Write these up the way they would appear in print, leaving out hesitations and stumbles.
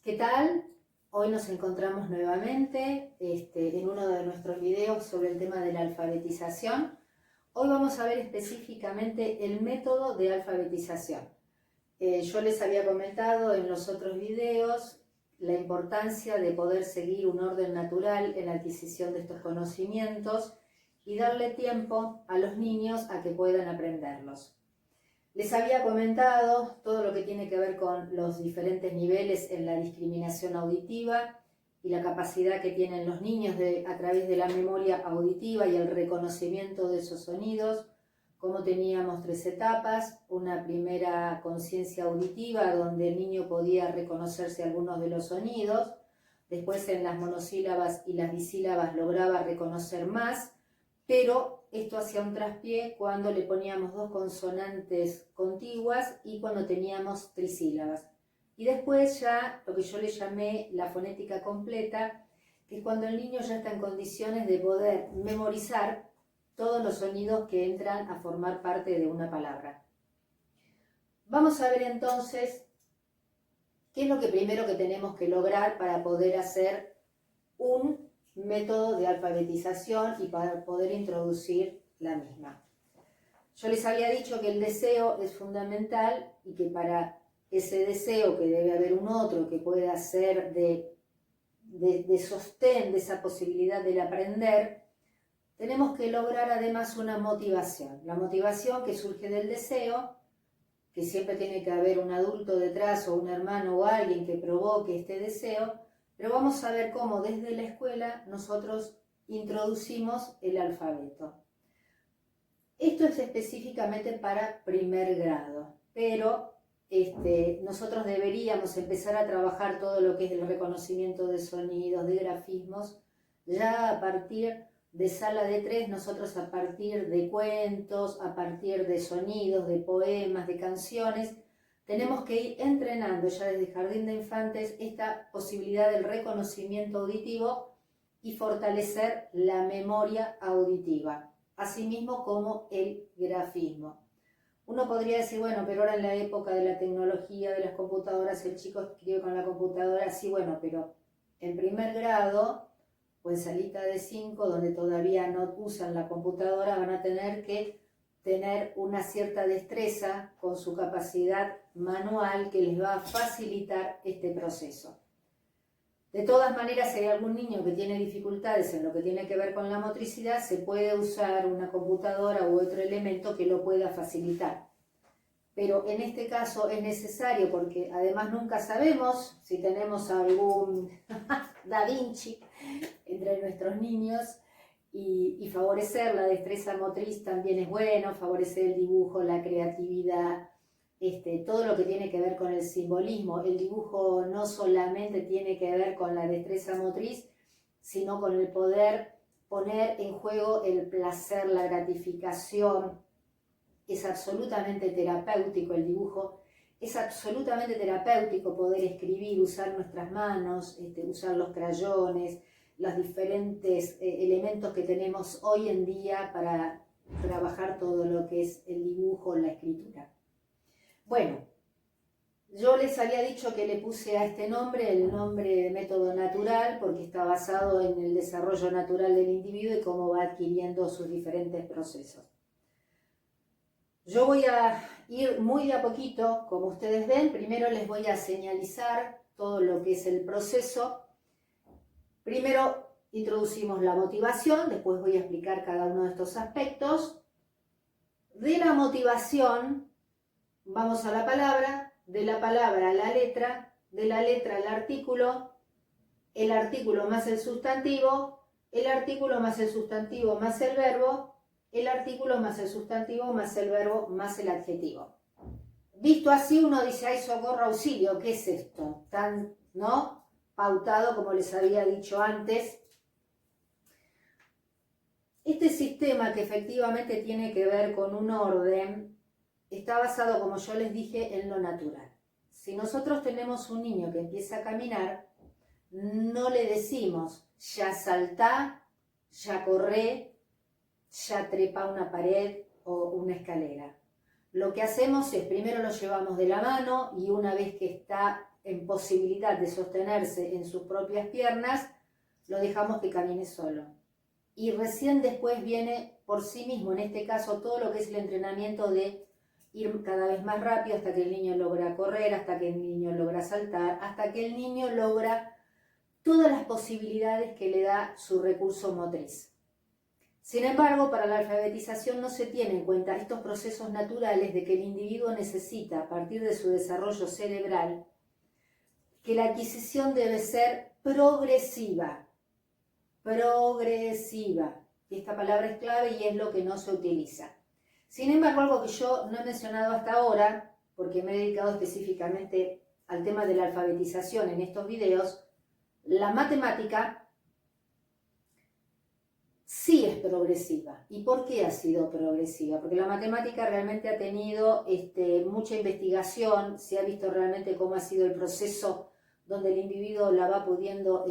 ¿Qué tal? Hoy nos encontramos nuevamente en uno de nuestros videos sobre el tema de la alfabetización. Hoy vamos a ver específicamente el método de alfabetización. Yo les había comentado en los otros videos la importancia de poder seguir un orden natural en la adquisición de estos conocimientos y darle tiempo a los niños a que puedan aprenderlos. Les había comentado todo lo que tiene que ver con los diferentes niveles en la discriminación auditiva y la capacidad que tienen los niños a través de la memoria auditiva y el reconocimiento de esos sonidos, cómo teníamos 3 etapas, una primera conciencia auditiva donde el niño podía reconocerse algunos de los sonidos, después en las monosílabas y las bisílabas lograba reconocer más, pero esto hacía un traspié cuando le poníamos 2 consonantes contiguas y cuando teníamos trisílabas. Y después ya lo que yo le llamé la fonética completa, que es cuando el niño ya está en condiciones de poder memorizar todos los sonidos que entran a formar parte de una palabra. Vamos a ver entonces qué es lo que primero que tenemos que lograr para poder hacer un método de alfabetización y para poder introducir la misma. Yo les había dicho que el deseo es fundamental y que para ese deseo, que debe haber un otro que pueda ser de sostén de esa posibilidad del aprender, tenemos que lograr además una motivación. La motivación que surge del deseo, que siempre tiene que haber un adulto detrás o un hermano o alguien que provoque este deseo, pero vamos a ver cómo desde la escuela nosotros introducimos el alfabeto. Esto es específicamente para primer grado, pero nosotros deberíamos empezar a trabajar todo lo que es el reconocimiento de sonidos, de grafismos, ya a partir de sala de 3, nosotros a partir de cuentos, a partir de sonidos, de poemas, de canciones, tenemos que ir entrenando ya desde jardín de infantes esta posibilidad del reconocimiento auditivo y fortalecer la memoria auditiva, asimismo como el grafismo. Uno podría decir, bueno, pero ahora en la época de la tecnología, de las computadoras, el chico escribe con la computadora, sí, bueno, pero en primer grado o en salita de 5, donde todavía no usan la computadora, van a tener que tener una cierta destreza con su capacidad manual que les va a facilitar este proceso. De todas maneras, si hay algún niño que tiene dificultades en lo que tiene que ver con la motricidad, se puede usar una computadora u otro elemento que lo pueda facilitar. Pero en este caso es necesario porque además nunca sabemos si tenemos algún Da Vinci entre nuestros niños y favorecer la destreza motriz también es bueno, favorecer el dibujo, la creatividad, todo lo que tiene que ver con el simbolismo. El dibujo no solamente tiene que ver con la destreza motriz, sino con el poder poner en juego el placer, la gratificación. Es absolutamente terapéutico el dibujo, es absolutamente terapéutico poder escribir, usar nuestras manos, usar los crayones, los diferentes elementos que tenemos hoy en día para trabajar todo lo que es el dibujo, la escritura. Bueno, yo les había dicho que le puse a este nombre el nombre de método natural porque está basado en el desarrollo natural del individuo y cómo va adquiriendo sus diferentes procesos. Yo voy a ir muy de a poquito, como ustedes ven. Primero les voy a señalizar todo lo que es el proceso. Primero introducimos la motivación, después voy a explicar cada uno de estos aspectos. De la motivación vamos a la palabra, de la palabra a la letra, de la letra al artículo, el artículo más el sustantivo, el artículo más el sustantivo más el verbo, el artículo más el sustantivo más el verbo más el adjetivo. Visto así uno dice, ay, socorro, auxilio, ¿qué es esto? Tan, ¿no? Pautado como les había dicho antes. Este sistema que efectivamente tiene que ver con un orden está basado, como yo les dije, en lo natural. Si nosotros tenemos un niño que empieza a caminar, no le decimos, ya saltá, ya corré, ya trepa una pared o una escalera. Lo que hacemos es, primero lo llevamos de la mano y una vez que está en posibilidad de sostenerse en sus propias piernas, lo dejamos que camine solo. Y recién después viene por sí mismo, en este caso, todo lo que es el entrenamiento de ir cada vez más rápido hasta que el niño logra correr, hasta que el niño logra saltar, hasta que el niño logra todas las posibilidades que le da su recurso motriz. Sin embargo, para la alfabetización no se tiene en cuenta estos procesos naturales de que el individuo necesita, a partir de su desarrollo cerebral, que la adquisición debe ser progresiva. Progresiva. Y esta palabra es clave y es lo que no se utiliza. Sin embargo, algo que yo no he mencionado hasta ahora, porque me he dedicado específicamente al tema de la alfabetización en estos videos, la matemática sí es progresiva. ¿Y por qué ha sido progresiva? Porque la matemática realmente ha tenido mucha investigación, se ha visto realmente cómo ha sido el proceso donde el individuo la va pudiendo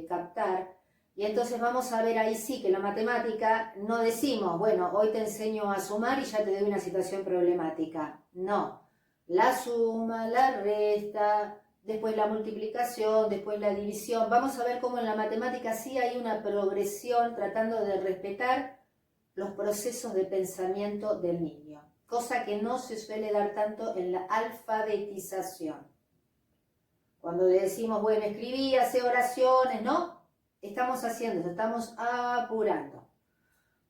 captar. Y entonces vamos a ver ahí sí que la matemática no decimos, bueno, hoy te enseño a sumar y ya te doy una situación problemática. No, la suma, la resta, después la multiplicación, después la división. Vamos a ver cómo en la matemática sí hay una progresión tratando de respetar los procesos de pensamiento del niño, cosa que no se suele dar tanto en la alfabetización. Cuando le decimos, bueno, escribí, hace oraciones, ¿no? Estamos haciendo eso, estamos apurando.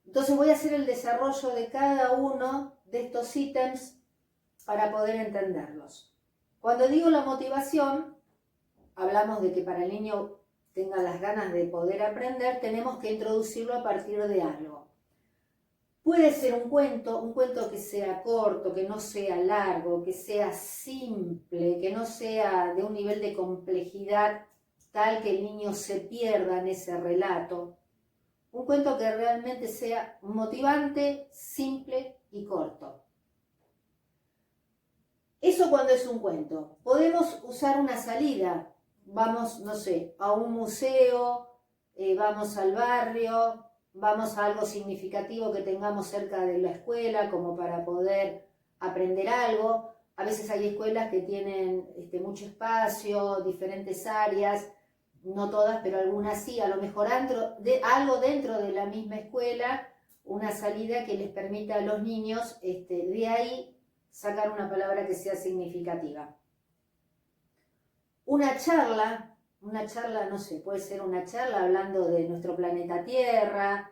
Entonces voy a hacer el desarrollo de cada uno de estos ítems para poder entenderlos. Cuando digo la motivación, hablamos de que para el niño tenga las ganas de poder aprender, tenemos que introducirlo a partir de algo. Puede ser un cuento que sea corto, que no sea largo, que sea simple, que no sea de un nivel de complejidad tal que el niño se pierda en ese relato. Un cuento que realmente sea motivante, simple y corto. Eso cuando es un cuento. Podemos usar una salida. Vamos, no sé, a un museo, vamos al barrio, vamos a algo significativo que tengamos cerca de la escuela como para poder aprender algo. A veces hay escuelas que tienen mucho espacio, diferentes áreas. No todas, pero algunas sí, a lo mejor algo dentro de la misma escuela, una salida que les permita a los niños de ahí sacar una palabra que sea significativa. Una charla, no sé, puede ser una charla hablando de nuestro planeta Tierra,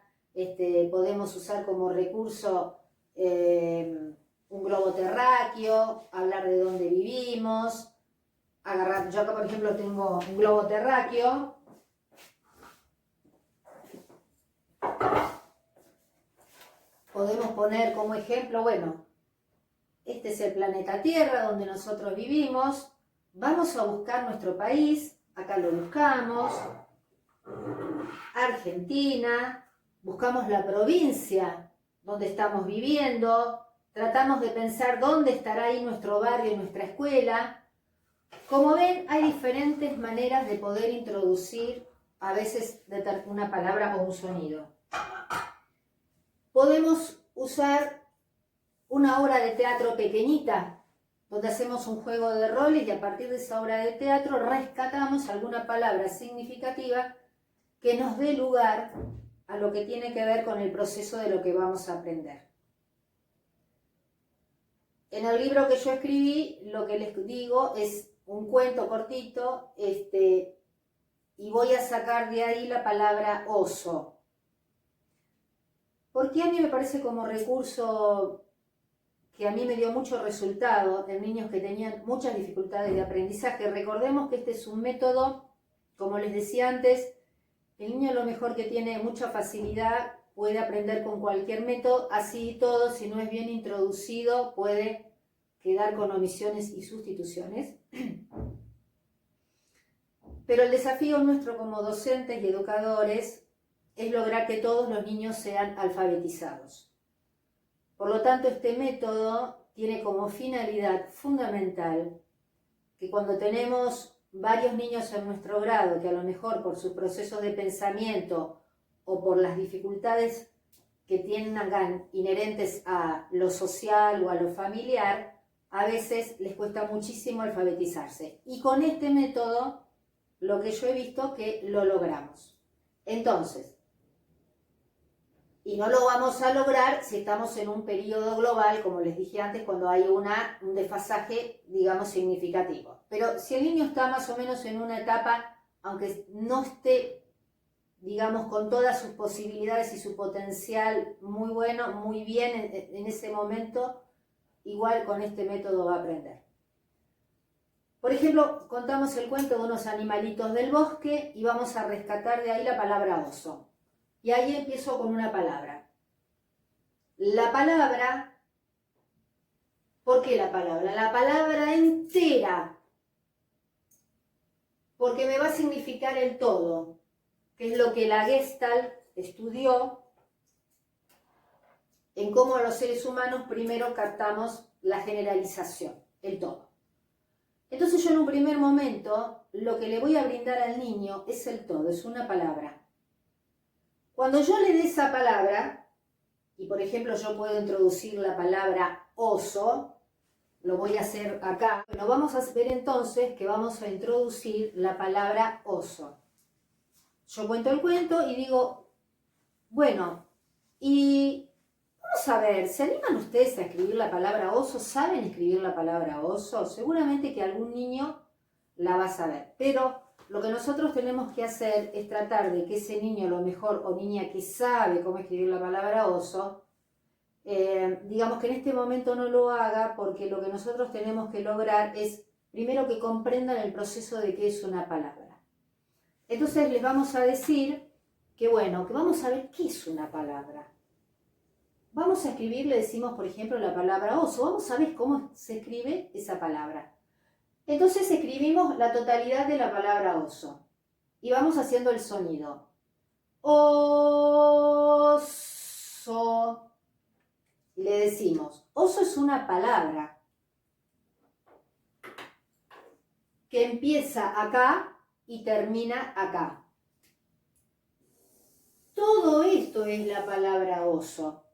podemos usar como recurso un globo terráqueo, hablar de dónde vivimos. Yo acá, por ejemplo, tengo un globo terráqueo. Podemos poner como ejemplo, bueno, este es el planeta Tierra donde nosotros vivimos. Vamos a buscar nuestro país. Acá lo buscamos. Argentina. Buscamos la provincia donde estamos viviendo. Tratamos de pensar dónde estará ahí nuestro barrio y nuestra escuela. Como ven, hay diferentes maneras de poder introducir a veces una palabra o un sonido. Podemos usar una obra de teatro pequeñita, donde hacemos un juego de roles y a partir de esa obra de teatro rescatamos alguna palabra significativa que nos dé lugar a lo que tiene que ver con el proceso de lo que vamos a aprender. En el libro que yo escribí, lo que les digo es un cuento cortito, y voy a sacar de ahí la palabra oso. Porque a mí me parece como recurso que a mí me dio mucho resultado en niños que tenían muchas dificultades de aprendizaje. Recordemos que este es un método, como les decía antes, el niño a lo mejor que tiene mucha facilidad puede aprender con cualquier método, así y todo, si no es bien introducido, puede quedar con omisiones y sustituciones. Pero el desafío nuestro como docentes y educadores es lograr que todos los niños sean alfabetizados. Por lo tanto, este método tiene como finalidad fundamental que cuando tenemos varios niños en nuestro grado que a lo mejor por sus procesos de pensamiento o por las dificultades que tengan inherentes a lo social o a lo familiar, a veces les cuesta muchísimo alfabetizarse. Y con este método, lo que yo he visto que lo logramos. Entonces, y no lo vamos a lograr si estamos en un periodo global, como les dije antes, cuando hay un desfasaje, digamos, significativo. Pero si el niño está más o menos en una etapa, aunque no esté, digamos, con todas sus posibilidades y su potencial muy bueno, muy bien en ese momento, igual con este método va a aprender. Por ejemplo, contamos el cuento de unos animalitos del bosque y vamos a rescatar de ahí la palabra oso. Y ahí empiezo con una palabra. La palabra, ¿por qué la palabra? La palabra entera, porque me va a significar el todo, que es lo que la Gestalt estudió en cómo los seres humanos primero captamos la generalización, el todo. Entonces yo en un primer momento lo que le voy a brindar al niño es el todo, es una palabra. Cuando yo le dé esa palabra, y por ejemplo yo puedo introducir la palabra oso, lo voy a hacer acá. Bueno, vamos a ver entonces que vamos a introducir la palabra oso. Yo cuento el cuento y digo, bueno, y vamos a ver, ¿se animan ustedes a escribir la palabra oso? ¿Saben escribir la palabra oso? Seguramente que algún niño la va a saber, pero lo que nosotros tenemos que hacer es tratar de que ese niño, a lo mejor, o niña que sabe cómo escribir la palabra oso, digamos que en este momento no lo haga, porque lo que nosotros tenemos que lograr es, primero, que comprendan el proceso de qué es una palabra. Entonces les vamos a decir que, bueno, que vamos a ver qué es una palabra. Vamos a escribir, le decimos, por ejemplo, la palabra oso. Vamos a ver cómo se escribe esa palabra. Entonces escribimos la totalidad de la palabra oso y vamos haciendo el sonido. Oso. Y le decimos, oso es una palabra que empieza acá y termina acá. Todo esto es la palabra oso.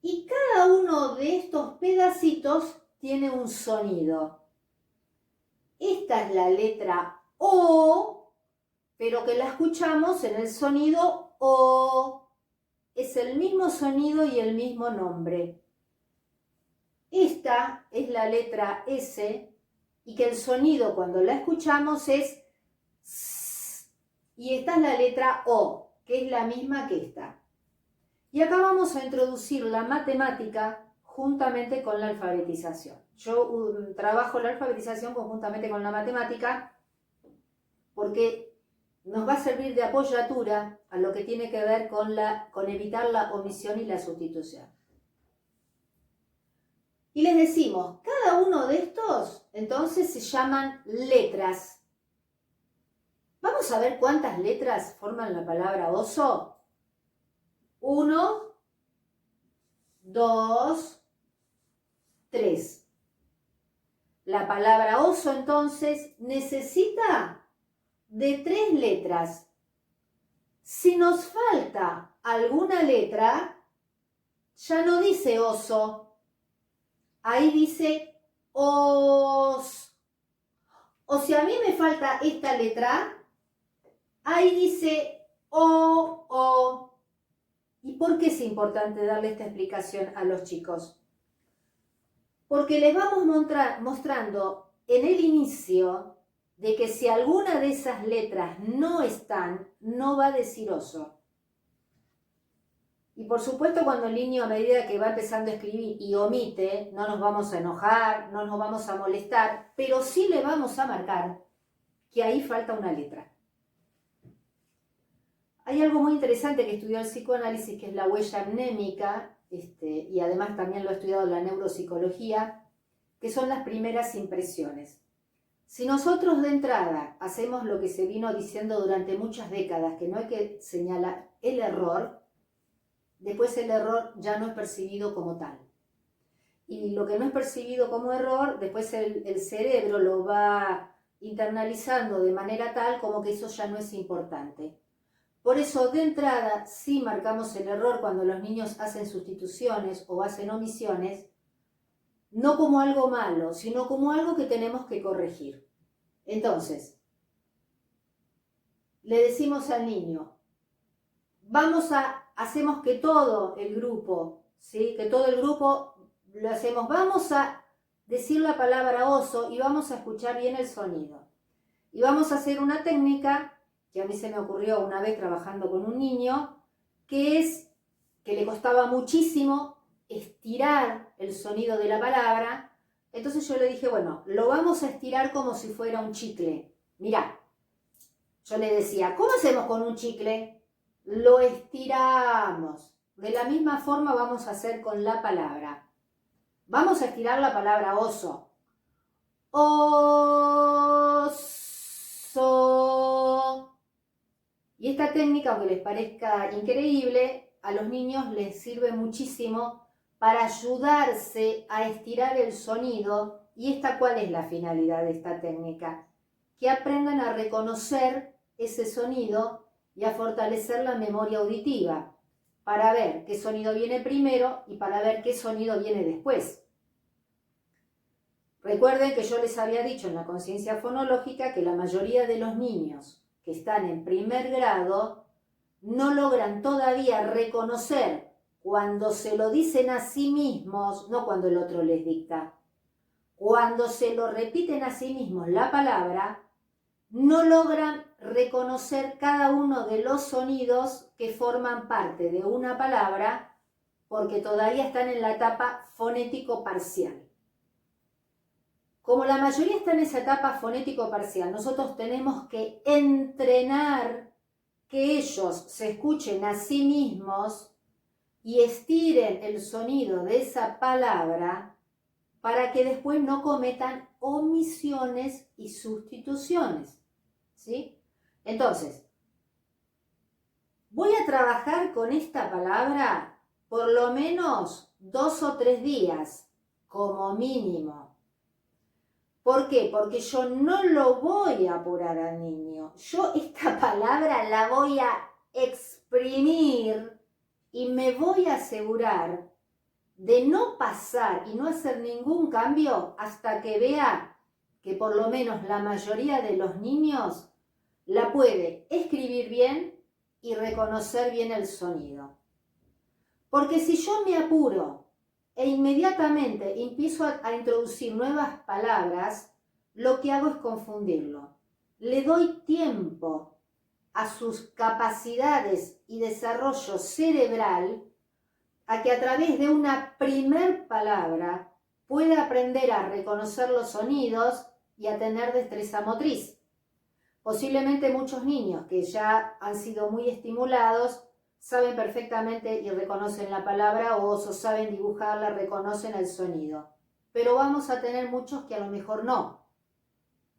Y cada uno de estos pedacitos tiene un sonido. Esta es la letra O, pero que la escuchamos en el sonido O. Es el mismo sonido y el mismo nombre. Esta es la letra S y que el sonido cuando la escuchamos es S. Y esta es la letra O, que es la misma que esta. Y acá vamos a introducir la matemática juntamente con la alfabetización. Yo trabajo la alfabetización conjuntamente con la matemática porque nos va a servir de apoyatura a lo que tiene que ver con evitar la omisión y la sustitución. Y les decimos, cada uno de estos entonces se llaman letras. Vamos a ver cuántas letras forman la palabra oso. 1, 2, 3. La palabra oso entonces necesita de 3 letras. Si nos falta alguna letra, ya no dice oso, ahí dice os. O si a mí me falta esta letra, ahí dice o. ¿Y por qué es importante darle esta explicación a los chicos? Porque les vamos mostrando en el inicio de que si alguna de esas letras no están, no va a decir oso. Y por supuesto cuando el niño a medida que va empezando a escribir y omite, no nos vamos a enojar, no nos vamos a molestar, pero sí le vamos a marcar que ahí falta una letra. Hay algo muy interesante que estudió el psicoanálisis, que es la huella mnémica, y además también lo ha estudiado la neuropsicología, que son las primeras impresiones. Si nosotros de entrada hacemos lo que se vino diciendo durante muchas décadas, que no hay que señalar el error, después el error ya no es percibido como tal. Y lo que no es percibido como error, después el cerebro lo va internalizando de manera tal como que eso ya no es importante. Por eso, de entrada, sí marcamos el error cuando los niños hacen sustituciones o hacen omisiones, no como algo malo, sino como algo que tenemos que corregir. Entonces, le decimos al niño, hacemos que todo el grupo, ¿sí? Que todo el grupo lo hacemos, vamos a decir la palabra oso y vamos a escuchar bien el sonido. Y vamos a hacer una técnica que a mí se me ocurrió una vez trabajando con un niño, que es que le costaba muchísimo estirar el sonido de la palabra. Entonces yo le dije, bueno, lo vamos a estirar como si fuera un chicle. Mirá, yo le decía, ¿cómo hacemos con un chicle? Lo estiramos. De la misma forma vamos a hacer con la palabra. Vamos a estirar la palabra oso. Oso. Y esta técnica, aunque les parezca increíble, a los niños les sirve muchísimo para ayudarse a estirar el sonido. ¿Y cuál es la finalidad de esta técnica? Que aprendan a reconocer ese sonido y a fortalecer la memoria auditiva para ver qué sonido viene primero y para ver qué sonido viene después. Recuerden que yo les había dicho en la conciencia fonológica que la mayoría de los niños que están en primer grado no logran todavía reconocer cuando se lo dicen a sí mismos, no cuando el otro les dicta, cuando se lo repiten a sí mismos la palabra, no logran reconocer cada uno de los sonidos que forman parte de una palabra porque todavía están en la etapa fonético parcial. Como la mayoría está en esa etapa fonético parcial, nosotros tenemos que entrenar que ellos se escuchen a sí mismos y estiren el sonido de esa palabra para que después no cometan omisiones y sustituciones. ¿Sí? Entonces, voy a trabajar con esta palabra por lo menos 2 o 3 días, como mínimo. ¿Por qué? Porque yo no lo voy a apurar al niño. Yo esta palabra la voy a exprimir y me voy a asegurar de no pasar y no hacer ningún cambio hasta que vea que por lo menos la mayoría de los niños la puede escribir bien y reconocer bien el sonido. Porque si yo me apuro e inmediatamente empiezo a introducir nuevas palabras, lo que hago es confundirlo. Le doy tiempo a sus capacidades y desarrollo cerebral a que a través de una primer palabra pueda aprender a reconocer los sonidos y a tener destreza motriz. Posiblemente muchos niños que ya han sido muy estimulados saben perfectamente y reconocen la palabra oso, saben dibujarla, reconocen el sonido. Pero vamos a tener muchos que a lo mejor no.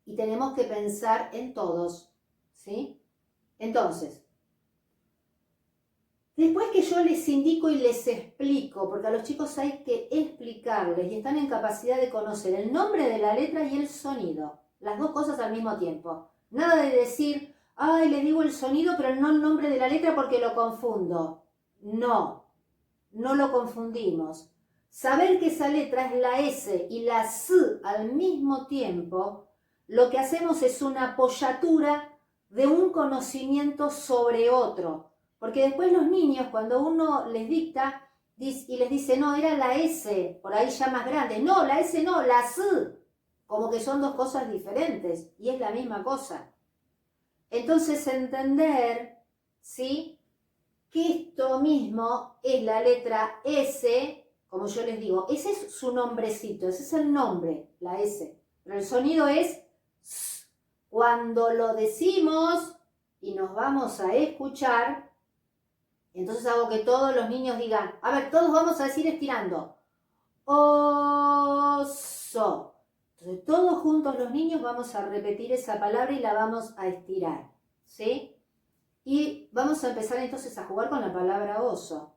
Y tenemos que pensar en todos, ¿sí? Entonces, después que yo les indico y les explico, porque a los chicos hay que explicarles y están en capacidad de conocer el nombre de la letra y el sonido, las dos cosas al mismo tiempo. Nada de decir, ay, le digo el sonido pero no el nombre de la letra porque lo confundo. No, no lo confundimos. Saber que esa letra es la S y la S al mismo tiempo, lo que hacemos es una apoyatura de un conocimiento sobre otro. Porque después los niños, cuando uno les dicta y les dice, no, era la S, por ahí ya más grande. No, la S no, la S. Como que son dos cosas diferentes y es la misma cosa. Entonces entender, ¿sí?, que esto mismo es la letra S, como yo les digo, ese es su nombrecito, ese es el nombre, la S. Pero el sonido es S. Cuando lo decimos y nos vamos a escuchar, entonces hago que todos los niños digan, a ver, todos vamos a decir estirando. Oso. Entonces todos juntos los niños vamos a repetir esa palabra y la vamos a estirar, ¿sí? Y vamos a empezar entonces a jugar con la palabra oso.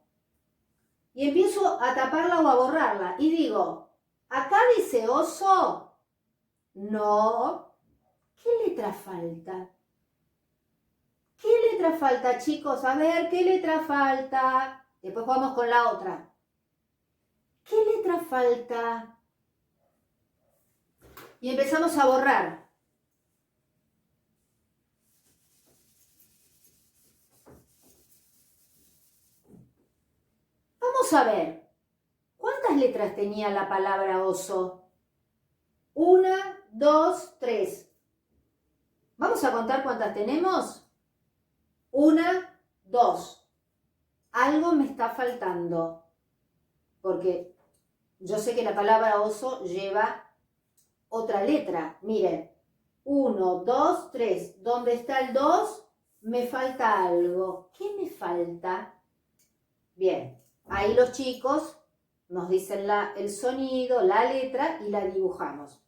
Y empiezo a taparla o a borrarla. Y digo, ¿acá dice oso? No. ¿Qué letra falta? ¿Qué letra falta, chicos? A ver, ¿qué letra falta? Después jugamos con la otra. ¿Qué letra falta? Y empezamos a borrar. Vamos a ver, ¿cuántas letras tenía la palabra oso? 1, 2, 3. ¿Vamos a contar cuántas tenemos? 1, 2. Algo me está faltando, porque yo sé que la palabra oso lleva otra letra. Miren, 1, 2, 3. ¿Dónde está el 2? Me falta algo. ¿Qué me falta? Bien, ahí los chicos nos dicen el sonido, la letra y la dibujamos.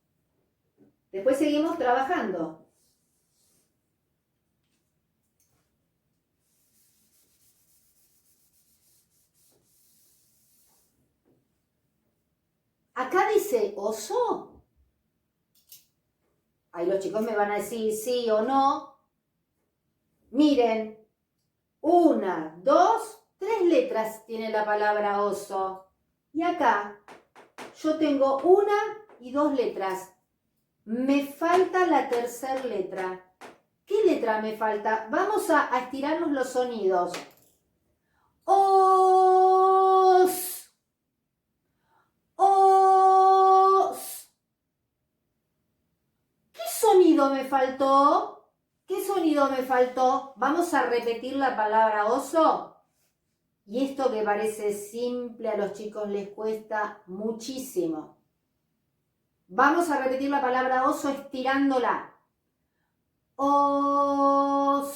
Después seguimos trabajando. Acá dice oso. Ahí los chicos me van a decir sí o no. Miren, 1, 2, 3 letras tiene la palabra oso. Y acá yo tengo 1 y 2 letras. Me falta la tercera letra. ¿Qué letra me falta? Vamos a estirarnos los sonidos. Os. Os. ¿Qué sonido me faltó? ¿Qué sonido me faltó? Vamos a repetir la palabra oso. Y esto que parece simple a los chicos les cuesta muchísimo. Vamos a repetir la palabra oso estirándola. Os.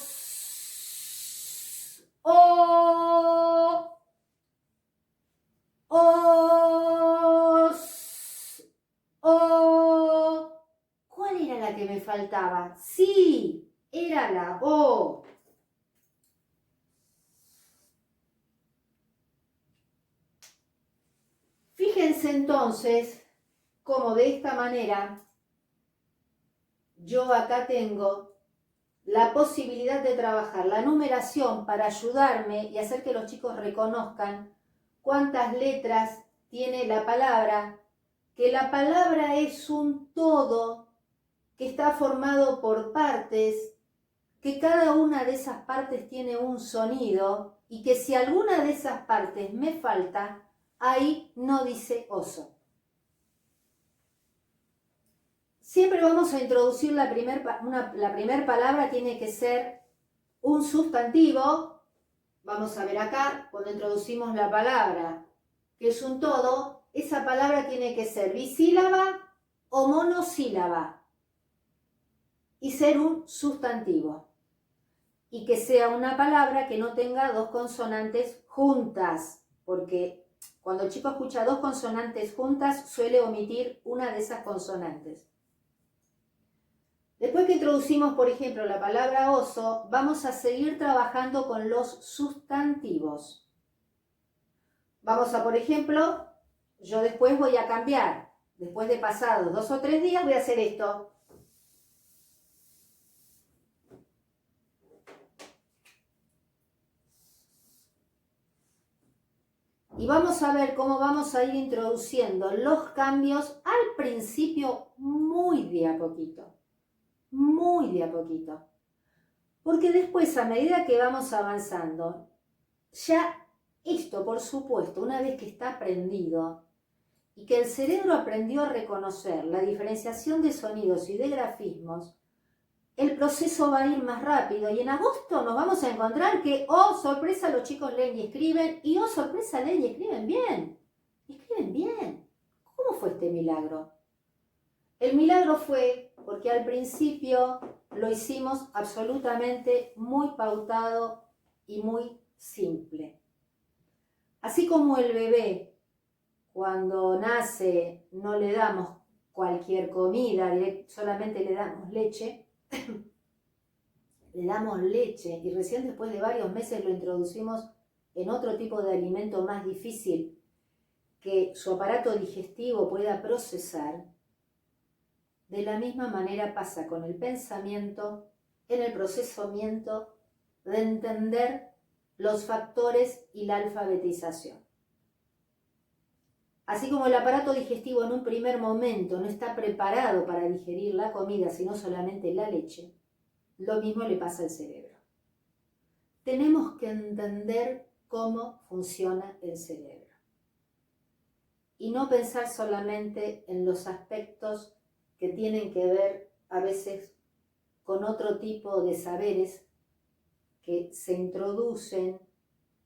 O. Os. O. ¿Cuál era la que me faltaba? Sí, era la O. Fíjense entonces cómo de esta manera yo acá tengo la posibilidad de trabajar la numeración para ayudarme y hacer que los chicos reconozcan cuántas letras tiene la palabra, que la palabra es un todo que está formado por partes, que cada una de esas partes tiene un sonido y que si alguna de esas partes me falta, ahí no dice oso. Siempre vamos a introducir la primer palabra, tiene que ser un sustantivo. Vamos a ver acá, cuando introducimos la palabra, que es un todo, esa palabra tiene que ser bisílaba o monosílaba y ser un sustantivo. Y que sea una palabra que no tenga dos consonantes juntas, porque cuando el chico escucha dos consonantes juntas, suele omitir una de esas consonantes. Después que introducimos, por ejemplo, la palabra oso, vamos a seguir trabajando con los sustantivos. Vamos a, por ejemplo, yo después voy a cambiar. Después de pasados 2 o 3 días voy a hacer esto. Y vamos a ver cómo vamos a ir introduciendo los cambios al principio muy de a poquito. Muy de a poquito. Porque después, a medida que vamos avanzando, ya esto, por supuesto, una vez que está aprendido y que el cerebro aprendió a reconocer la diferenciación de sonidos y de grafismos, el proceso va a ir más rápido y en agosto nos vamos a encontrar que, oh sorpresa, los chicos leen y escriben y oh sorpresa, leen y escriben bien. Escriben bien. ¿Cómo fue este milagro? El milagro fue porque al principio lo hicimos absolutamente muy pautado y muy simple. Así como el bebé, cuando nace, no le damos cualquier comida, solamente le damos leche, le damos leche y recién después de varios meses lo introducimos en otro tipo de alimento más difícil que su aparato digestivo pueda procesar. De la misma manera pasa con el pensamiento en el procesamiento de entender los factores y la alfabetización. Así como el aparato digestivo en un primer momento no está preparado para digerir la comida, sino solamente la leche, lo mismo le pasa al cerebro. Tenemos que entender cómo funciona el cerebro y no pensar solamente en los aspectos que tienen que ver a veces con otro tipo de saberes que se introducen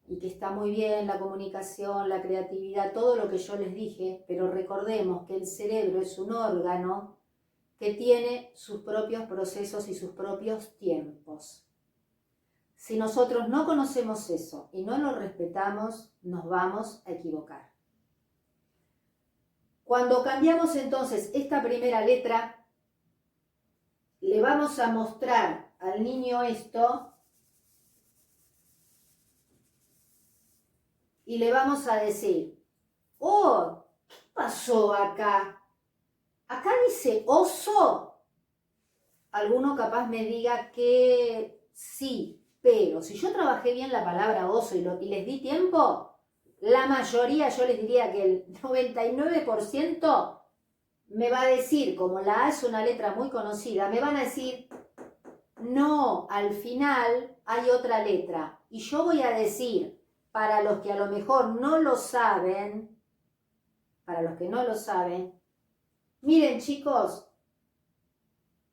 y que está muy bien, la comunicación, la creatividad, todo lo que yo les dije, pero recordemos que el cerebro es un órgano que tiene sus propios procesos y sus propios tiempos. Si nosotros no conocemos eso y no lo respetamos, nos vamos a equivocar. Cuando cambiamos entonces esta primera letra, le vamos a mostrar al niño esto y le vamos a decir, oh, ¿qué pasó acá? Acá dice oso. Alguno capaz me diga que sí, pero si yo trabajé bien la palabra oso y les di tiempo, la mayoría, yo les diría que el 99% me va a decir, como la A es una letra muy conocida, me van a decir, no, al final hay otra letra. Y yo voy a decir, para los que a lo mejor no lo saben, miren chicos,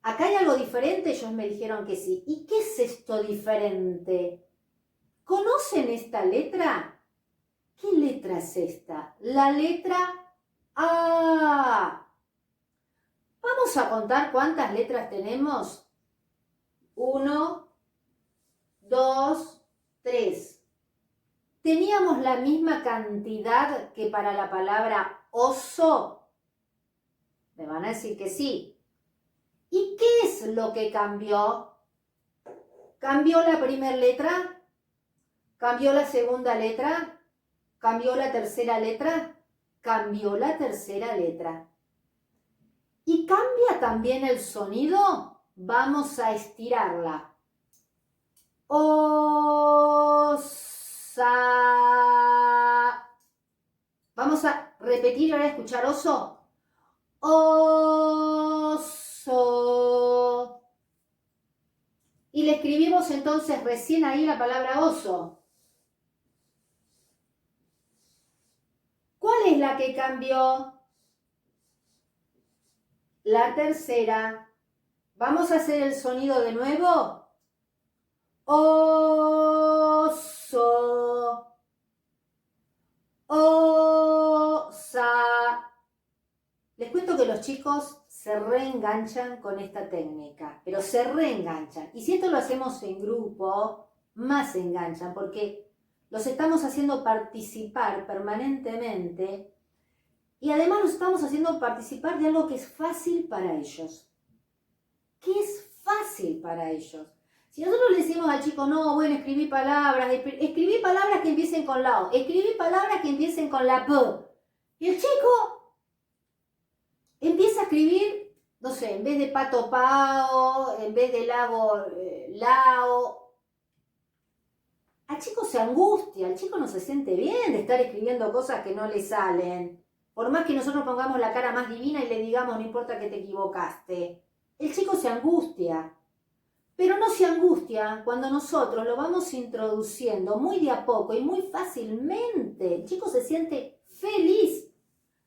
acá hay algo diferente, ellos me dijeron que sí. ¿Y qué es esto diferente? ¿Conocen esta letra? ¿Qué letra es esta? La letra A. Vamos a contar cuántas letras tenemos. 1, 2, 3. ¿Teníamos la misma cantidad que para la palabra oso? Me van a decir que sí. ¿Y qué es lo que cambió? ¿Cambió la primera letra? ¿Cambió la segunda letra? ¿Cambió la tercera letra? Cambió la tercera letra. ¿Y cambia también el sonido? Vamos a estirarla. Osa. Vamos a repetir y ahora escuchar oso. Oso. Y le escribimos entonces recién ahí la palabra oso. ¿Cuál es la que cambió? La tercera. Vamos a hacer el sonido de nuevo. Oso. Osa. Les cuento que los chicos se reenganchan con esta técnica, pero se reenganchan. Y si esto lo hacemos en grupo, más se enganchan, porque los estamos haciendo participar permanentemente y además los estamos haciendo participar de algo que es fácil para ellos. ¿Qué es fácil para ellos? Si nosotros le decimos al chico, no, bueno, escribí palabras que empiecen con la O, escribí palabras que empiecen con la P, y el chico empieza a escribir, no sé, en vez de pato pao, en vez de lago lao. Al chico se angustia, al chico no se siente bien de estar escribiendo cosas que no le salen. Por más que nosotros pongamos la cara más divina y le digamos, no importa que te equivocaste. El chico se angustia. Pero no se angustia cuando nosotros lo vamos introduciendo muy de a poco y muy fácilmente. El chico se siente feliz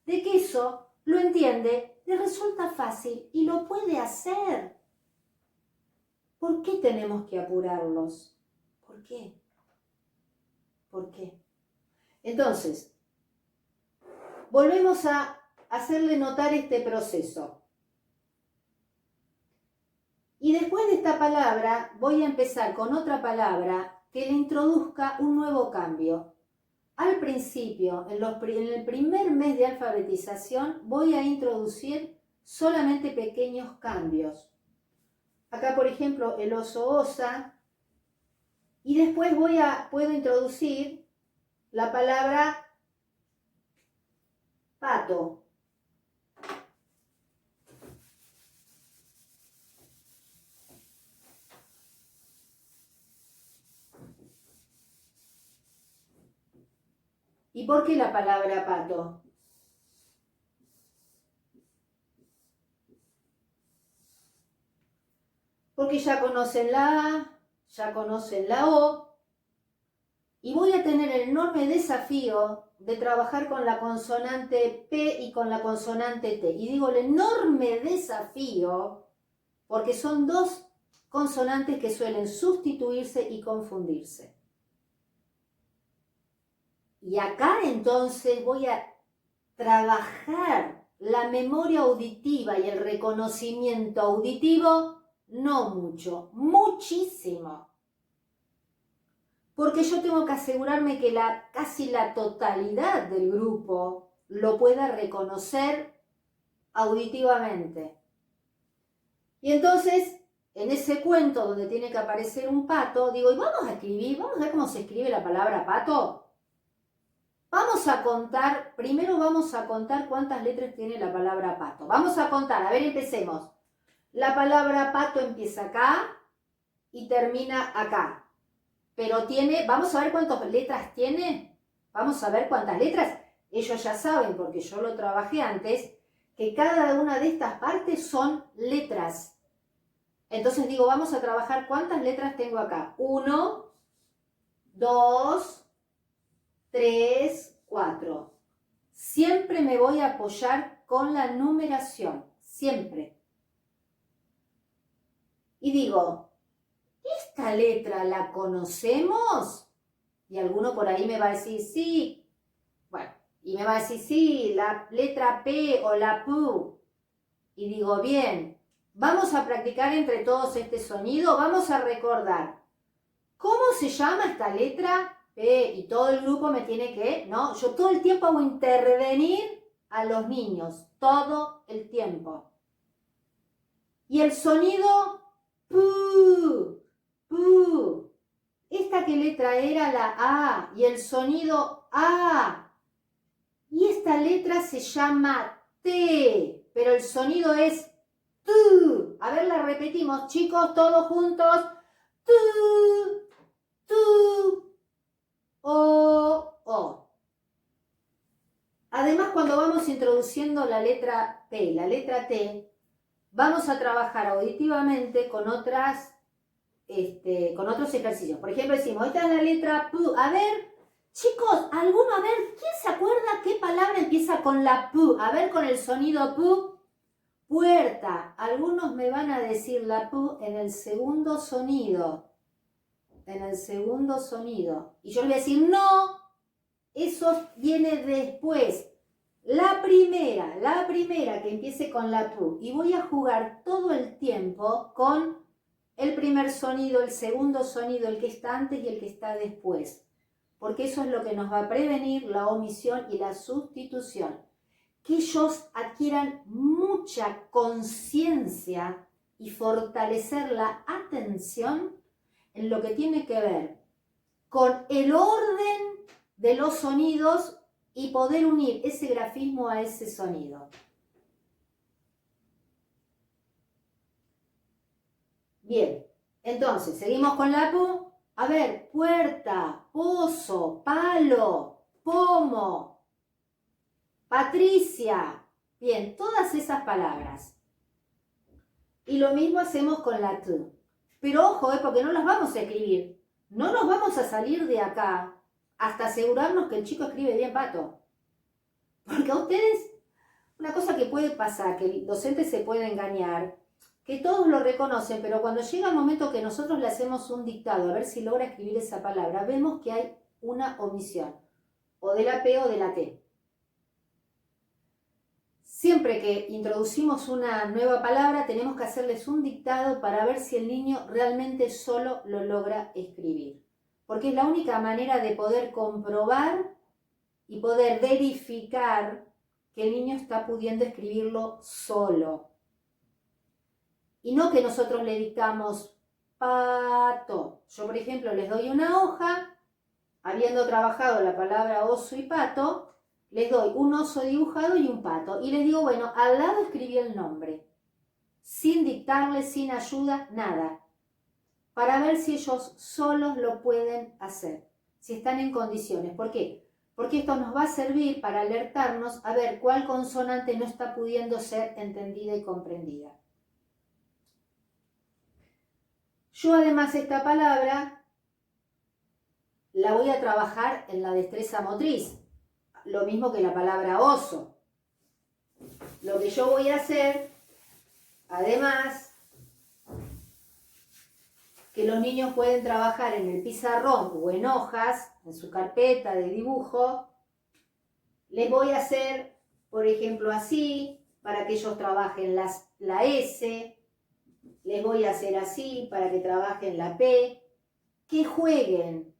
de que eso lo entiende, le resulta fácil y lo puede hacer. ¿Por qué tenemos que apurarlos? ¿Por qué? ¿Por qué? Entonces, volvemos a hacerle notar este proceso. Y después de esta palabra voy a empezar con otra palabra que le introduzca un nuevo cambio. Al principio, en el primer mes de alfabetización, voy a introducir solamente pequeños cambios. Acá, por ejemplo, el oso osa. Y después puedo introducir la palabra pato. ¿Y por qué la palabra pato? porque ya conocen la A, ya conocen la O, y voy a tener el enorme desafío de trabajar con la consonante P y con la consonante T. Y digo el enorme desafío porque son dos consonantes que suelen sustituirse y confundirse. Y acá entonces voy a trabajar la memoria auditiva y el reconocimiento auditivo, no mucho, muchísimo. Porque yo tengo que asegurarme que casi la totalidad del grupo lo pueda reconocer auditivamente. Y entonces, en ese cuento donde tiene que aparecer un pato, digo, y vamos a escribir, vamos a ver cómo se escribe la palabra pato. Vamos a contar, primero vamos a contar cuántas letras tiene la palabra pato. Vamos a contar, a ver, empecemos. La palabra pato empieza acá y termina acá. Pero tiene, vamos a ver cuántas letras tiene. Vamos a ver cuántas letras. Ellos ya saben, porque yo lo trabajé antes, que cada una de estas partes son letras. Entonces digo, vamos a trabajar cuántas letras tengo acá. 1, 2, 3, 4. Siempre me voy a apoyar con la numeración. Siempre. Y digo, ¿esta letra la conocemos? Y alguno por ahí me va a decir, sí. Bueno, y me va a decir, sí, la letra P o la P. Y digo, bien, vamos a practicar entre todos este sonido. Vamos a recordar, ¿cómo se llama esta letra P? Y todo el grupo me tiene que, ¿no? Yo todo el tiempo hago intervenir a los niños, todo el tiempo. Y el sonido P. ¿Esta qué letra era? La A. Y el sonido A. Y esta letra se llama T. Pero el sonido es T. A ver, la repetimos, chicos, todos juntos. T. T. O. Además, cuando vamos introduciendo la letra P, la letra T, vamos a trabajar auditivamente con otros ejercicios. Por ejemplo, decimos, esta es la letra P. A ver, chicos, ¿alguno? A ver, ¿quién se acuerda qué palabra empieza con la P? A ver, con el sonido P. Puerta. Algunos me van a decir la P en el segundo sonido. En el segundo sonido. Y yo les voy a decir, no, eso viene después. La primera que empiece con la P. Y voy a jugar todo el tiempo con el primer sonido, el segundo sonido, el que está antes y el que está después. Porque eso es lo que nos va a prevenir la omisión y la sustitución. Que ellos adquieran mucha conciencia y fortalecer la atención en lo que tiene que ver con el orden de los sonidos y poder unir ese grafismo a ese sonido. Bien, entonces, seguimos con la P. A ver, puerta, pozo, palo, pomo, Patricia. Bien, todas esas palabras. Y lo mismo hacemos con la T. Pero ojo, porque no las vamos a escribir. No nos vamos a salir de acá hasta asegurarnos que el chico escribe bien pato. Porque a ustedes, una cosa que puede pasar, que el docente se puede engañar, que todos lo reconocen, pero cuando llega el momento que nosotros le hacemos un dictado a ver si logra escribir esa palabra, vemos que hay una omisión, o de la P o de la T. Siempre que introducimos una nueva palabra, tenemos que hacerles un dictado para ver si el niño realmente solo lo logra escribir. Porque es la única manera de poder comprobar y poder verificar que el niño está pudiendo escribirlo solo. Y no que nosotros le dictamos pato. Yo, por ejemplo, les doy una hoja, habiendo trabajado la palabra oso y pato, les doy un oso dibujado y un pato. Y les digo, bueno, al lado escribí el nombre. Sin dictarles, sin ayuda, nada. Para ver si ellos solos lo pueden hacer. Si están en condiciones. ¿Por qué? Porque esto nos va a servir para alertarnos a ver cuál consonante no está pudiendo ser entendida y comprendida. Yo además esta palabra la voy a trabajar en la destreza motriz, lo mismo que la palabra oso. Lo que yo voy a hacer, además, que los niños pueden trabajar en el pizarrón o en hojas, en su carpeta de dibujo, les voy a hacer, por ejemplo, así, para que ellos trabajen la S, les voy a hacer así, para que trabajen la P, que jueguen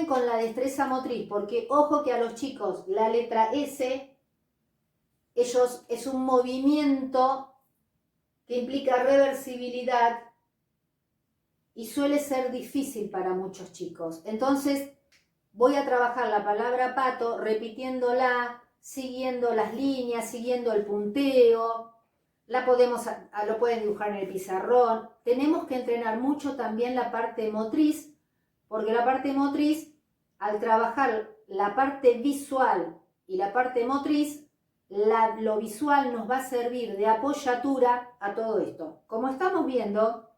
con la destreza motriz, porque ojo que a los chicos la letra S, ellos es un movimiento que implica reversibilidad y suele ser difícil para muchos chicos. Entonces voy a trabajar la palabra pato repitiéndola, siguiendo las líneas, siguiendo el punteo. Lo pueden dibujar en el pizarrón. Tenemos que entrenar mucho también la parte motriz, porque la parte motriz, al trabajar la parte visual y la parte motriz, lo visual nos va a servir de apoyatura a todo esto. Como estamos viendo,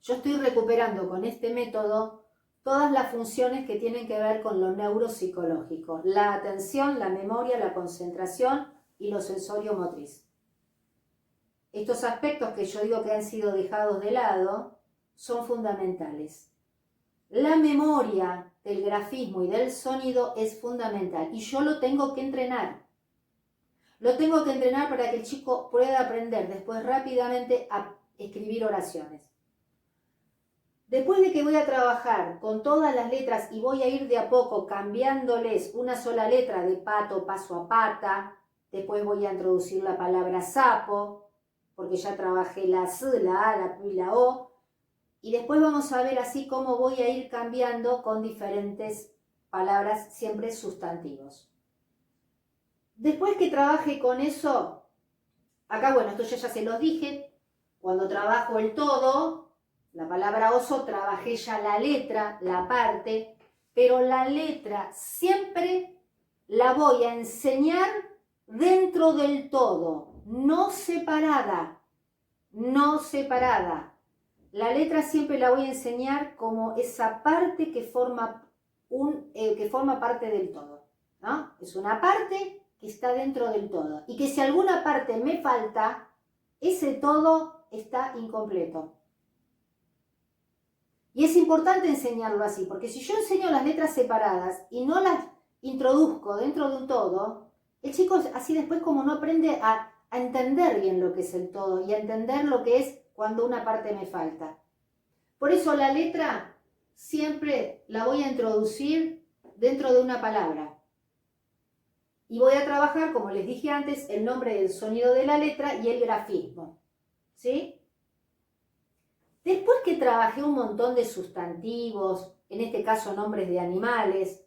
yo estoy recuperando con este método todas las funciones que tienen que ver con lo neuropsicológico, la atención, la memoria, la concentración y lo sensorio-motriz. Estos aspectos que yo digo que han sido dejados de lado son fundamentales. La memoria del grafismo y del sonido es fundamental y yo lo tengo que entrenar. Lo tengo que entrenar para que el chico pueda aprender después rápidamente a escribir oraciones. Después de que voy a trabajar con todas las letras y voy a ir de a poco cambiándoles una sola letra de pato, paso a pata, después voy a introducir la palabra sapo, porque ya trabajé la S, la A, la P y la O, y después vamos a ver así cómo voy a ir cambiando con diferentes palabras, siempre sustantivos. Después que trabaje con eso, acá bueno, esto ya se los dije, cuando trabajo el todo, la palabra oso, trabajé ya la letra, la parte, pero la letra siempre la voy a enseñar dentro del todo, no separada, no separada. La letra siempre la voy a enseñar como esa parte que forma parte del todo, ¿no? Es una parte que está dentro del todo y que si alguna parte me falta, ese todo está incompleto. Y es importante enseñarlo así, porque si yo enseño las letras separadas y no las introduzco dentro de un todo, el chico así después como no aprende a entender bien lo que es el todo y a entender lo que es cuando una parte me falta. Por eso la letra siempre la voy a introducir dentro de una palabra. Y voy a trabajar, como les dije antes, el nombre del sonido de la letra y el grafismo. ¿Sí? Después que trabajé un montón de sustantivos, en este caso nombres de animales,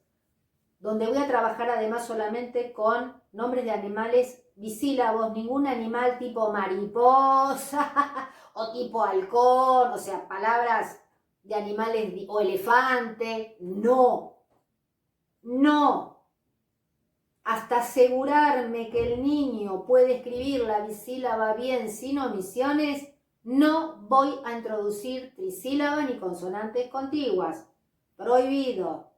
donde voy a trabajar además solamente con nombres de animales bisílabos, ningún animal tipo mariposa o tipo halcón, o sea, palabras de animales o elefante, no, no. Hasta asegurarme que el niño puede escribir la bisílaba bien sin omisiones, no voy a introducir trisílabas ni consonantes contiguas. Prohibido.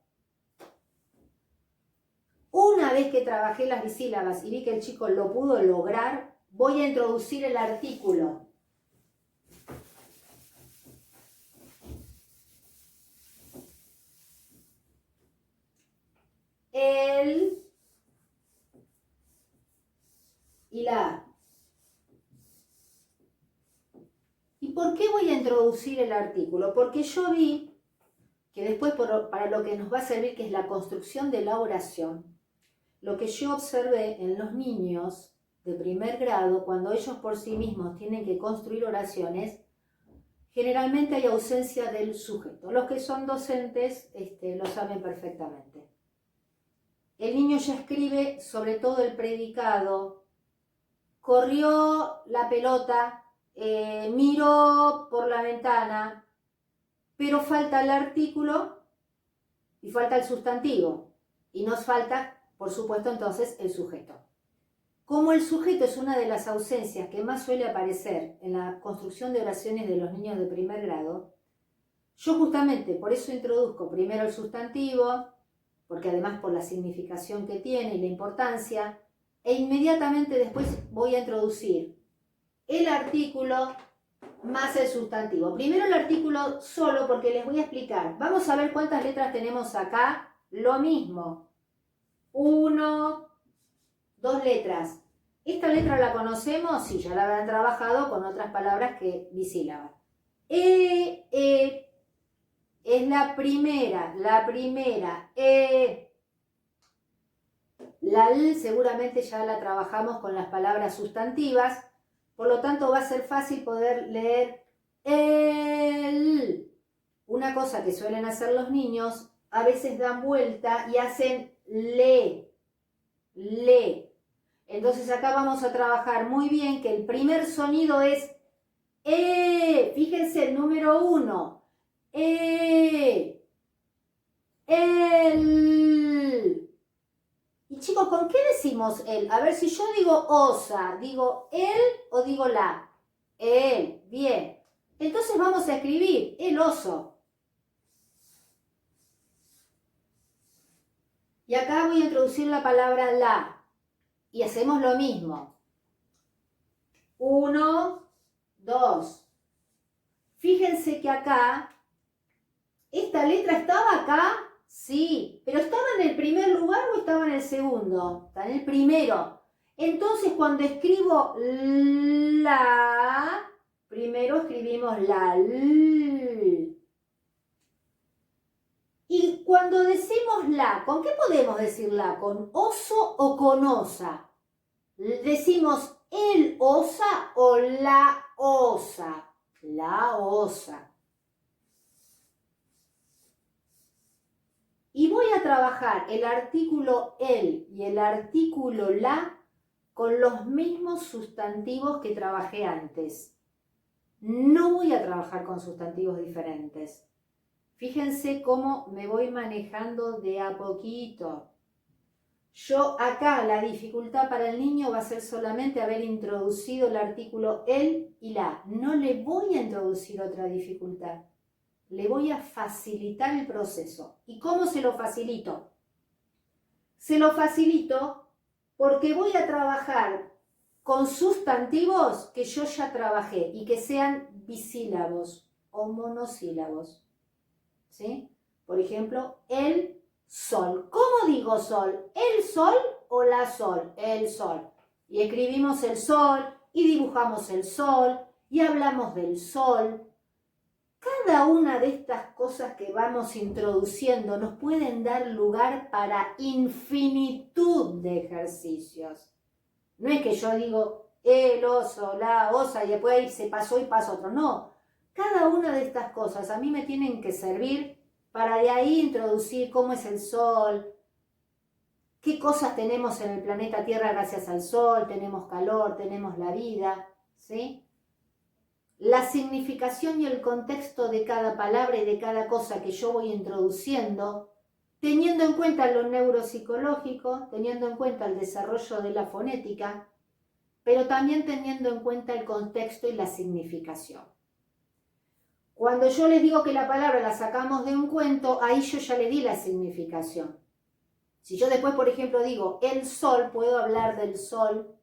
Una vez que trabajé las bisílabas y vi que el chico lo pudo lograr, voy a introducir el artículo. El y la A. ¿Y por qué voy a introducir el artículo? Porque yo vi que después para lo que nos va a servir, que es la construcción de la oración, lo que yo observé en los niños de primer grado, cuando ellos por sí mismos tienen que construir oraciones, generalmente hay ausencia del sujeto. Los que son docentes lo saben perfectamente. El niño ya escribe sobre todo el predicado, corrió la pelota, miró por la ventana, pero falta el artículo y falta el sustantivo. Y nos falta, por supuesto, entonces el sujeto. Como el sujeto es una de las ausencias que más suele aparecer en la construcción de oraciones de los niños de primer grado, yo justamente por eso introduzco primero el sustantivo, porque además por la significación que tiene y la importancia, e inmediatamente después voy a introducir el artículo más el sustantivo. Primero el artículo solo porque les voy a explicar. Vamos a ver cuántas letras tenemos acá. Lo mismo. 1, 2 letras. ¿Esta letra la conocemos? Sí, ya la habrán trabajado con otras palabras que bisílabas. Es la primera. La L seguramente ya la trabajamos con las palabras sustantivas, por lo tanto va a ser fácil poder leer el. Una cosa que suelen hacer los niños, a veces dan vuelta y hacen le. Entonces acá vamos a trabajar muy bien que el primer sonido es fíjense el número 1. El. Y chicos, ¿con qué decimos el? A ver, si yo digo osa, ¿digo el o digo la? El, bien. Entonces vamos a escribir el oso. Y acá voy a introducir la palabra la. Y hacemos lo mismo. 1, 2. Fíjense que acá, ¿esta letra estaba acá? Sí, pero ¿estaba en el primer lugar o estaba en el segundo? Está en el primero. Entonces, cuando escribo la, primero escribimos la L. Y cuando decimos la, ¿con qué podemos decir la? ¿Con oso o con osa? ¿Decimos el osa o la osa? La osa. Y voy a trabajar el artículo el y el artículo la con los mismos sustantivos que trabajé antes. No voy a trabajar con sustantivos diferentes. Fíjense cómo me voy manejando de a poquito. Yo acá la dificultad para el niño va a ser solamente haber introducido el artículo el y la. No le voy a introducir otra dificultad. Le voy a facilitar el proceso. ¿Y cómo se lo facilito? Se lo facilito porque voy a trabajar con sustantivos que yo ya trabajé y que sean bisílabos o monosílabos. ¿Sí? Por ejemplo, el sol. ¿Cómo digo sol? ¿El sol o la sol? El sol. Y escribimos el sol y dibujamos el sol y hablamos del sol. Cada una de estas cosas que vamos introduciendo nos pueden dar lugar para infinitud de ejercicios. No es que yo digo el oso, la osa y después se pasó y pasa otro. No, cada una de estas cosas a mí me tienen que servir para de ahí introducir cómo es el sol, qué cosas tenemos en el planeta Tierra gracias al sol, tenemos calor, tenemos la vida, ¿sí? La significación y el contexto de cada palabra y de cada cosa que yo voy introduciendo, teniendo en cuenta lo neuropsicológico, teniendo en cuenta el desarrollo de la fonética, pero también teniendo en cuenta el contexto y la significación. Cuando yo les digo que la palabra la sacamos de un cuento, ahí yo ya le di la significación. Si yo después, por ejemplo, digo el sol, puedo hablar del sol,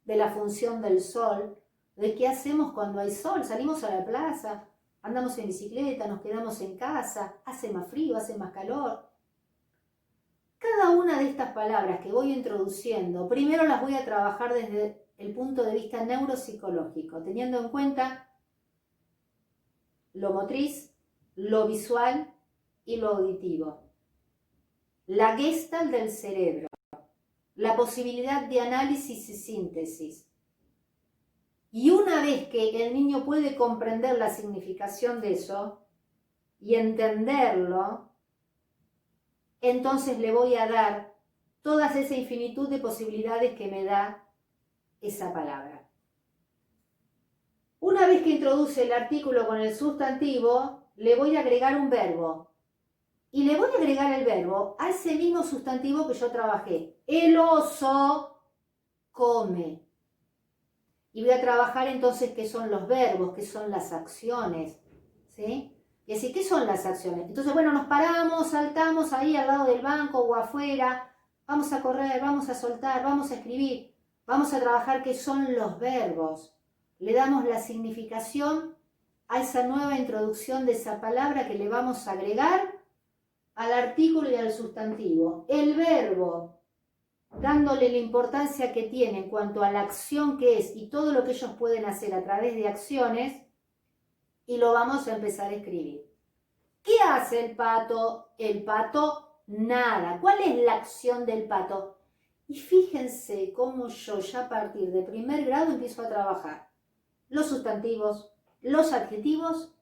de la función del sol, de qué hacemos cuando hay sol. Salimos a la plaza, andamos en bicicleta, nos quedamos en casa, hace más frío, hace más calor. Cada una de estas palabras que voy introduciendo, primero las voy a trabajar desde el punto de vista neuropsicológico, teniendo en cuenta lo motriz, lo visual y lo auditivo. La Gestalt del cerebro, la posibilidad de análisis y síntesis. Y una vez que el niño puede comprender la significación de eso y entenderlo, entonces le voy a dar toda esa infinitud de posibilidades que me da esa palabra. Una vez que introduce el artículo con el sustantivo, le voy a agregar un verbo. Y le voy a agregar el verbo a ese mismo sustantivo que yo trabajé. El oso come. Y voy a trabajar entonces qué son los verbos, qué son las acciones, ¿sí? Y así, ¿qué son las acciones? Entonces, bueno, nos paramos, saltamos ahí al lado del banco o afuera, vamos a correr, vamos a soltar, vamos a escribir, vamos a trabajar qué son los verbos. Le damos la significación a esa nueva introducción de esa palabra que le vamos a agregar al artículo y al sustantivo. El verbo, dándole la importancia que tiene en cuanto a la acción que es y todo lo que ellos pueden hacer a través de acciones, y lo vamos a empezar a escribir. ¿Qué hace el pato? El pato nada. ¿Cuál es la acción del pato? Y fíjense cómo yo ya a partir de primer grado empiezo a trabajar los sustantivos, los adjetivos,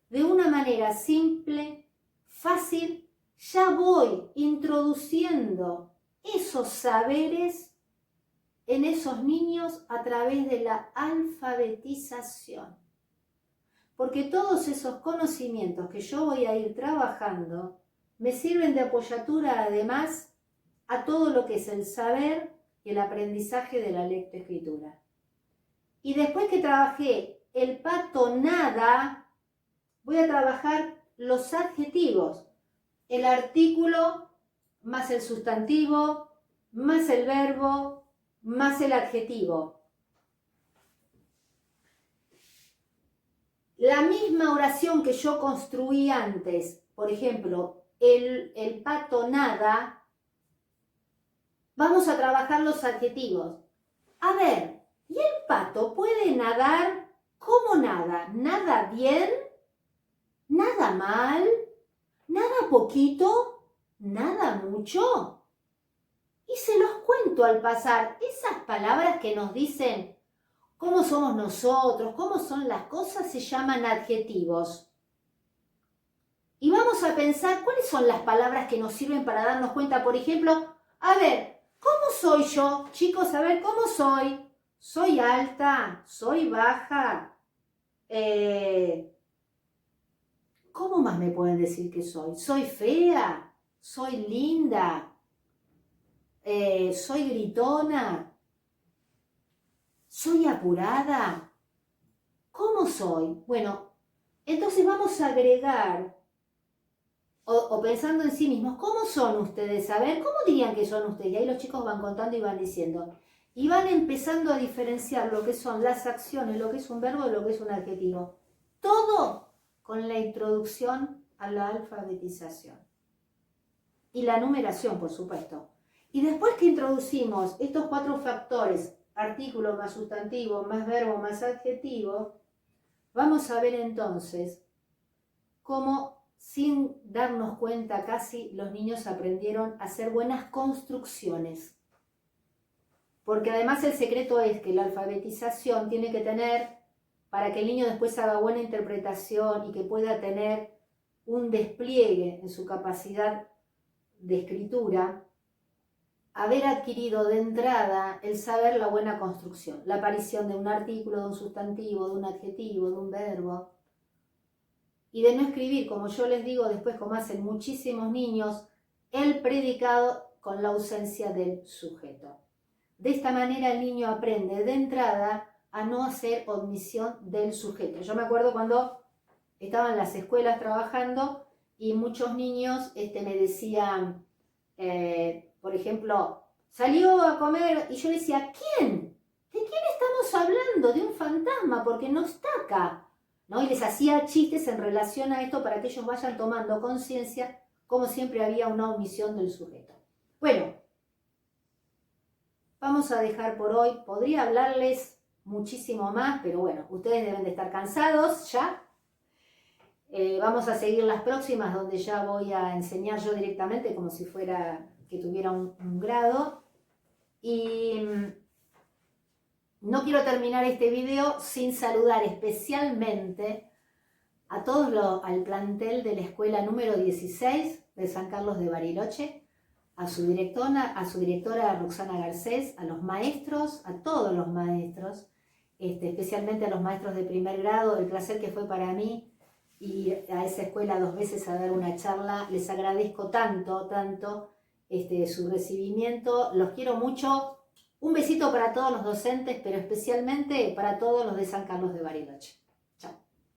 de una manera simple, fácil. Ya voy introduciendo esos saberes en esos niños a través de la alfabetización. Porque todos esos conocimientos que yo voy a ir trabajando me sirven de apoyatura además a todo lo que es el saber y el aprendizaje de la lectoescritura. Y después que trabajé el pato nada, voy a trabajar los adjetivos, el artículo más el sustantivo, más el verbo, más el adjetivo. La misma oración que yo construí antes, por ejemplo, el pato nada, vamos a trabajar los adjetivos. A ver, ¿y el pato puede nadar? ¿Cómo nada? ¿Nada bien? ¿Nada mal? ¿Nada poquito? ¿Nada mucho? Y se los cuento al pasar, esas palabras que nos dicen cómo somos nosotros, cómo son las cosas, se llaman adjetivos. Y vamos a pensar cuáles son las palabras que nos sirven para darnos cuenta, por ejemplo, a ver, ¿cómo soy yo? Chicos, a ver, ¿cómo soy? ¿Soy alta? ¿Soy baja? ¿Cómo más me pueden decir que soy? ¿Soy fea? ¿Soy linda? ¿Soy gritona? ¿Soy apurada? ¿Cómo soy? Bueno, entonces vamos a agregar, o pensando en sí mismos, ¿cómo son ustedes? A ver, ¿cómo dirían que son ustedes? Y ahí los chicos van contando y van diciendo. Y van empezando a diferenciar lo que son las acciones, lo que es un verbo y lo que es un adjetivo. Todo con la introducción a la alfabetización. Y la numeración, por supuesto. Y después que introducimos estos 4 factores, artículo más sustantivo, más verbo, más adjetivo, vamos a ver entonces cómo, sin darnos cuenta casi, los niños aprendieron a hacer buenas construcciones. Porque además el secreto es que la alfabetización tiene que tener, para que el niño después haga buena interpretación y que pueda tener un despliegue en su capacidad de escritura, haber adquirido de entrada el saber la buena construcción, la aparición de un artículo, de un sustantivo, de un adjetivo, de un verbo, y de no escribir, como yo les digo después, como hacen muchísimos niños, el predicado con la ausencia del sujeto. De esta manera el niño aprende de entrada a no hacer omisión del sujeto. Yo me acuerdo cuando estaba en las escuelas trabajando y muchos niños me decían, por ejemplo, salió a comer y yo decía, ¿quién? ¿De quién estamos hablando? De un fantasma, porque no está acá, ¿no? Y les hacía chistes en relación a esto para que ellos vayan tomando conciencia, como siempre había una omisión del sujeto. Bueno, vamos a dejar por hoy. Podría hablarles muchísimo más, pero bueno, ustedes deben de estar cansados ya. Vamos a seguir las próximas, donde ya voy a enseñar yo directamente, como si fuera que tuviera un grado. Y no quiero terminar este video sin saludar especialmente a todos al plantel de la escuela número 16 de San Carlos de Bariloche, a su directora Roxana Garcés, a los maestros, a todos los maestros, especialmente a los maestros de primer grado, el placer que fue para mí ir a esa escuela 2 veces a dar una charla. Les agradezco tanto su recibimiento, los quiero mucho, Un besito para todos los docentes, pero especialmente para todos los de San Carlos de Bariloche.